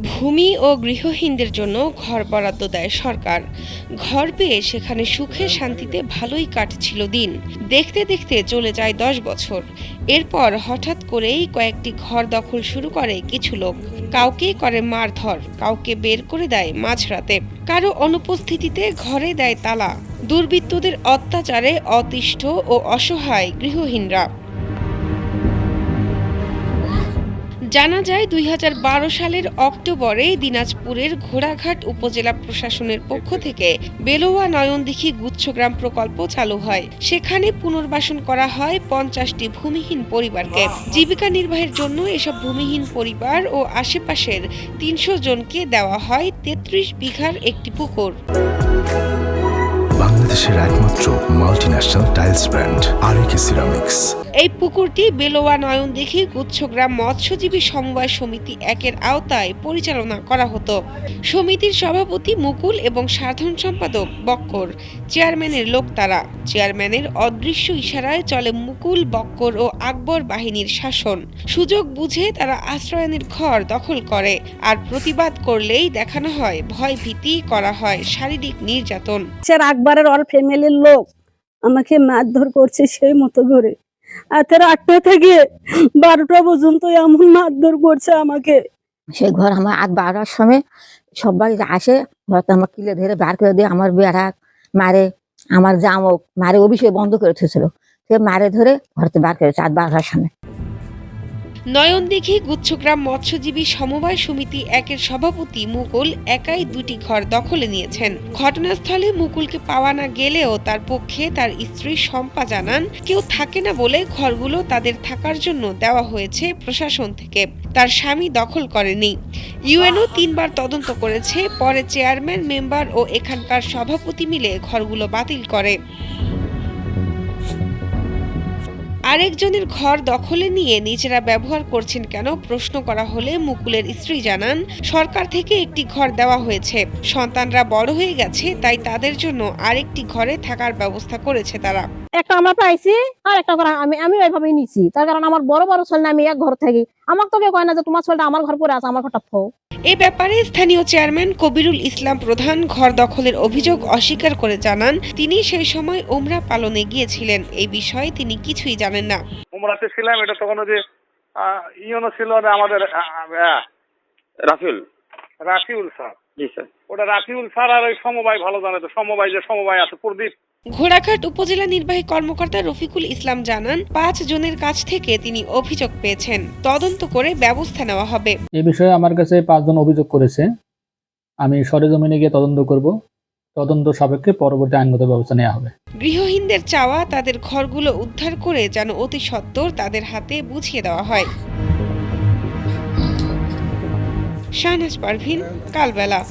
ভূমি ও গৃহহীনদের জন্য ঘর বরাদ্দ দেয় সরকার। ঘর পেয়ে সেখানে সুখে শান্তিতে ভালোই কাটছিল দিন। দেখতে দেখতে চলে যায় 10 বছর। এরপর হঠাৎ করেই কয়েকটি ঘর দখল শুরু করে কিছু লোক। কাউকে করে মারধর, কাউকে বের করে দেয় মাঝরাতে, কারো অনুপস্থিতিতে ঘরে দেয় তালা। দুর্বৃত্তদের অত্যাচারে অতিষ্ঠ ও অসহায় গৃহহীনরা। জানা যায় 2012 সালের অক্টোবরে দিনাজপুরের ঘোড়াঘাট উপজেলা প্রশাসনের পক্ষ থেকে বেলোয়া নয়নদিঘি গুচ্ছগ্রাম প্রকল্প চালু হয়। সেখানে পুনর্বাসন করা হয় 50টি ভূমিহীন পরিবারকে। জীবিকা নির্বাহের জন্য এসব ভূমিহীন পরিবার ও আশেপাশের 300 জনকে দেওয়া হয় 33 বিঘার একটি পুকুর। বাংলাদেশের একমাত্র মাল্টিন্যাশনাল টাইলস ব্র্যান্ড আরএকে সিরামিক্স। এই পুকুরটি বেলোয়া নয়নদিঘি গুচ্ছগ্রাম মৎস্যজীবী সমবায় সমিতি 1-এর আওতায় পরিচালনা করা হতো। সমিতির সভাপতি মুকুল এবং সাধারণ সম্পাদক বক্কর। চেয়ারম্যানের লোক তারা। চেয়ারম্যানের অদৃশ্য ইশারায় চলে মুকুল, বক্কর ও আকবর বাহিনীর শাসন। সুযোগ বুঝে তারা আশ্রয়নের ঘর দখল করে, আর প্রতিবাদ করলেই দেখানো হয় ভয় ভীতি, করা হয় শারীরিক নির্যাতন। আকবরের অল ফ্যামিলির লোক আমাকে মারধর করছে সেই মতো করে। রাতের 8টা থেকে 12টা পর্যন্ত এমন মারধর করছে আমাকে। সেই ঘর আমার 8-12টার সময় সবাই আসে, হয়তো আমার কিলে ধরে বার করে দিয়ে আমার বেড়া মারে, আমার জামক মারে, অভিষেক বন্ধ করে উঠেছিল, সে মারে ধরে ঘরতে বার করেছে 8-12টার সময়। নয়নদিঘি গুচ্ছগ্রাম মৎস্যজীবী সমবায় সমিতি 1-এর সভাপতি মুকুল একাই 2টি ঘর দখলে নিয়েছেন। ঘটনাস্থলে মুকুলকে পাওয়া না গেলেও তার পক্ষে তার স্ত্রী শম্পা জানান, কেউ থাকে না বলে ঘরগুলো তাদের থাকার জন্য দেওয়া হয়েছে প্রশাসন থেকে। তার স্বামী দখল করেনি। ইউএনও 3বার তদন্ত করেছে, পরে চেয়ারম্যান, মেম্বার ও এখানকার সভাপতি মিলে ঘরগুলো বাতিল করে। আরেকজনের ঘর দখলে নিয়ে নিজেরা ব্যবহার করছেন কেন প্রশ্ন করা হলে মুকুলের স্ত্রী জানান, সরকার থেকে একটি ঘর দেওয়া হয়েছে, সন্তানরা বড় হয়ে গেছে, তাই তাদের জন্য আরেকটি ঘরে থাকার ব্যবস্থা করেছে তারা। একটা আমরা পাইছি আর একটা ঘর আমি ওইভাবেই নিছি, তার কারণ আমার বড় বড় ছেলে আমি এক ঘর থাকি। আমাকে তো কেউ কয় না যে তোমার ছেলেটা আমার ঘর পরে আছে, আমার ঘরটা ফো। এ ব্যাপারে স্থানীয় চেয়ারম্যান কবিরুল ইসলাম প্রধান ঘর দখলের অভিযোগ অস্বীকার করে জানান, তিনি সেই সময় ওমরা পালনে গিয়েছিলেন, এই বিষয়ে তিনি কিছুই জানেন না। ওমরাতে ছিলাম, এটা তখন যে ইউনো ছিল আমাদের রাফিউল স্যার। জি স্যার, ওটা রাফিউল স্যার আর ওই সমবায় ভালো জানে, তো সমবায় আছে প্রদীপ। ঘোড়াঘাট উপজেলা নির্বাহী কর্মকর্তা রফিকুল ইসলাম জানান, 5 জনের কাছ থেকে তিনি অভিযোগ পেয়েছেন, তদন্ত করে ব্যবস্থা নেওয়া হবে। এই বিষয়ে আমার কাছে 5 জন অভিযোগ করেছে, আমি সরেজমিনে গিয়ে তদন্ত করব, তদন্ত সাপেক্ষে পরবর্তী আইনগত ব্যবস্থা নেওয়া হবে। গৃহহীনদের চাওয়া তাদের ঘরগুলো উদ্ধার করে যেন অতি সত্বর তাদের হাতে বুঝিয়ে দেওয়া হয়। শাহনাজ পারভীন, কালবেলা।